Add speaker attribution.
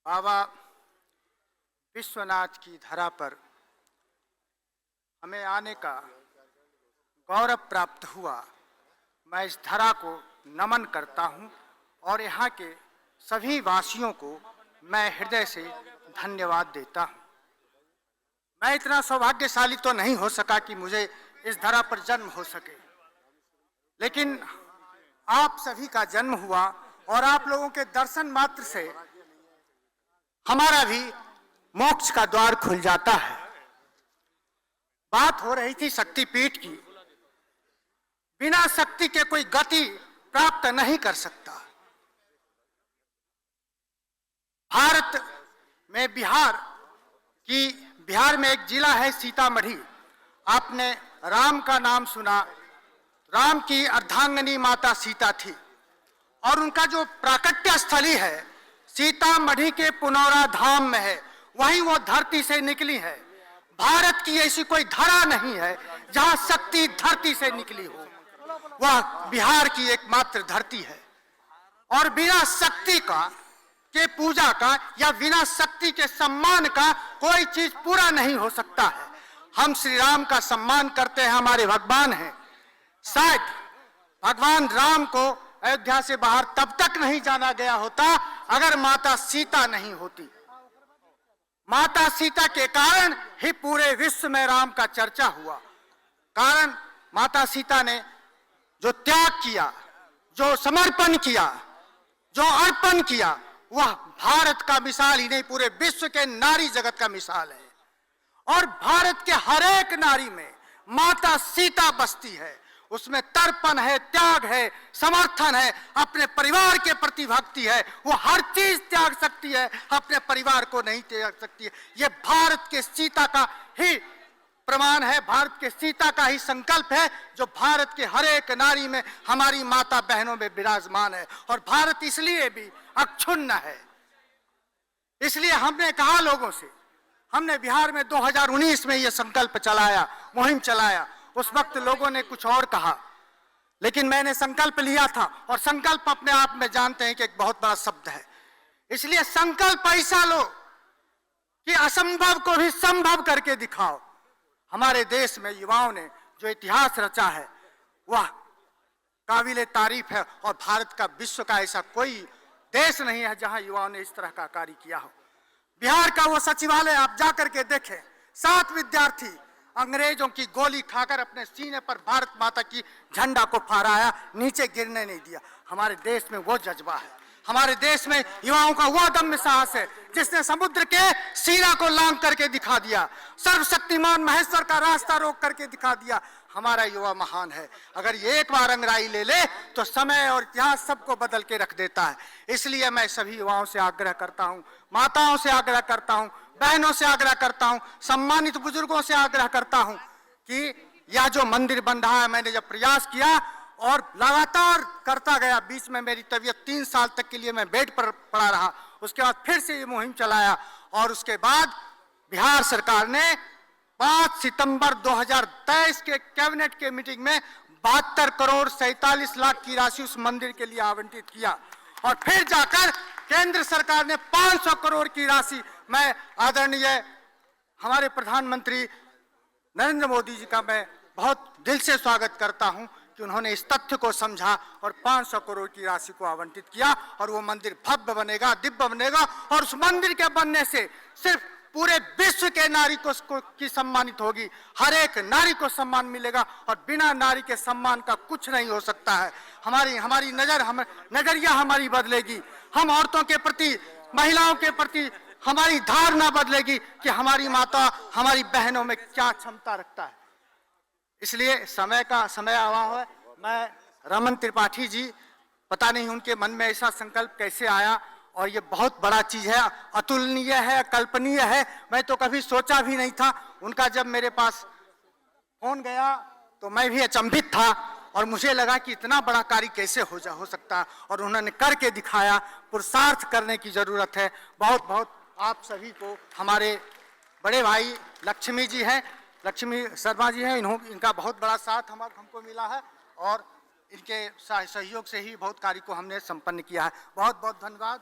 Speaker 1: बाबा विश्वनाथ की धरा पर हमें आने का गौरव प्राप्त हुआ। मैं इस धरा को नमन करता हूं और यहाँ के सभी वासियों को मैं हृदय से धन्यवाद देता हूं। मैं इतना सौभाग्यशाली तो नहीं हो सका कि मुझे इस धरा पर जन्म हो सके, लेकिन आप सभी का जन्म हुआ और आप लोगों के दर्शन मात्र से हमारा भी मोक्ष का द्वार खुल जाता है। बात हो रही थी शक्तिपीठ की। बिना शक्ति के कोई गति प्राप्त नहीं कर सकता। भारत में बिहार में एक जिला है सीतामढ़ी। आपने राम का नाम सुना। राम की अर्धांगिनी माता सीता थी और उनका जो प्राकट्य स्थली है सीतामढ़ी के पुनौरा धाम में है। वहीं वो धरती से निकली है। भारत की ऐसी कोई धरा नहीं है जहां शक्ति धरती से निकली हो। वह बिहार की एकमात्र धरती है और बिना शक्ति के पूजा का या बिना शक्ति के सम्मान का कोई चीज पूरा नहीं हो सकता है। हम श्री राम का सम्मान करते हैं, हमारे भगवान हैं। शायद भगवान राम को अयोध्या से बाहर तब तक नहीं जाना गया होता अगर माता सीता नहीं होती। माता सीता के कारण ही पूरे विश्व में राम का चर्चा हुआ। कारण माता सीता ने जो त्याग किया, जो समर्पण किया, जो अर्पण किया, वह भारत का मिसाल ही नहीं पूरे विश्व के नारी जगत का मिसाल है। और भारत के हर एक नारी में माता सीता बसती है। उसमें तर्पण है, त्याग है, समर्थन है, अपने परिवार के प्रति भक्ति है। वो हर चीज त्याग सकती है, अपने परिवार को नहीं त्याग सकती है। ये भारत के सीता का ही प्रमाण है, भारत के सीता का ही संकल्प है जो भारत के हर एक नारी में, हमारी माता बहनों में विराजमान है। और भारत इसलिए भी अक्षुण्ण है। इसलिए हमने कहा लोगों से, हमने बिहार में 2019 में यह संकल्प चलाया, मुहिम चलाया। उस वक्त लोगों ने कुछ और कहा, लेकिन मैंने संकल्प लिया था। और संकल्प अपने आप में जानते हैं कि एक बहुत बड़ा शब्द है। इसलिए संकल्प ऐसा लो कि असंभव को भी संभव करके दिखाओ। हमारे देश में युवाओं ने जो इतिहास रचा है वह काबिले तारीफ है और भारत का, विश्व का ऐसा कोई देश नहीं है जहां युवाओं ने इस तरह का कार्य किया हो। बिहार का वो सचिवालय आप जाकर के देखें। 7 विद्यार्थी अंग्रेजों की गोली खाकर अपने सीने पर भारत माता की झंडा को फहराया, नीचे गिरने नहीं दिया। हमारे देश में वो जज्बा है। हमारे देश में युवाओं का वो अदम्य साहस है जिसने समुद्र के सीरा को लांघ करके दिखा दिया, सर्वशक्तिमान महेश्वर का रास्ता रोक करके दिखा दिया। हमारा युवा महान है। अगर ये एक बार अंगड़ाई ले ले तो समय और इतिहास सबको बदल के रख देता है। इसलिए मैं सभी युवाओं से आग्रह करता हूँ, माताओं से आग्रह करता हूँ, बहनों से आग्रह करता हूँ, सम्मानित बुजुर्गों से आग्रह करता हूँ कि यह जो मंदिर बन रहा है, मैंने जब प्रयास किया और लगातार करता गया, बीच में मेरी तबीयत 3 साल तक के लिए मैं बेड पर पड़ा रहा। उसके बाद फिर से ये मुहिम चलाया और उसके बाद बिहार सरकार ने 5 सितंबर 2023 के कैबिनेट के मीटिंग में 72 करोड़ 47 लाख की राशि उस मंदिर के लिए आवंटित किया। और फिर जाकर केंद्र सरकार ने 500 करोड़ की राशि, मैं आदरणीय हमारे प्रधानमंत्री नरेंद्र मोदी जी का मैं बहुत दिल से स्वागत करता हूं कि उन्होंने इस तथ्य को समझा और 500 करोड़ की राशि को आवंटित किया। और वो मंदिर भव्य बनेगा, दिव्य बनेगा। और उस मंदिर के बनने से सिर्फ पूरे विश्व के नारी को की सम्मानित होगी, हर एक नारी को सम्मान मिलेगा। और बिना नारी के सम्मान का कुछ नहीं हो सकता है। हमारी नजरिया हमारी बदलेगी। हम औरतों के प्रति, महिलाओं के प्रति हमारी धारणा बदलेगी कि हमारी माता, हमारी बहनों में क्या क्षमता रखता है। इसलिए समय आवा है। मैं रमन त्रिपाठी जी, पता नहीं उनके मन में ऐसा संकल्प कैसे आया और ये बहुत बड़ा चीज है, अतुलनीय है, कल्पनीय है। मैं तो कभी सोचा भी नहीं था। उनका जब मेरे पास फोन गया तो मैं भी अचंभित था और मुझे लगा कि इतना बड़ा कार्य कैसे हो सकता है। और उन्होंने करके दिखाया। पुरुषार्थ करने की जरूरत है। बहुत बहुत आप सभी को, हमारे बड़े भाई लक्ष्मी जी हैं, लक्ष्मी शर्मा जी हैं, इनका बहुत बड़ा साथ हमको मिला है और इनके सहयोग से ही बहुत कार्य को हमने संपन्न किया है। बहुत बहुत धन्यवाद।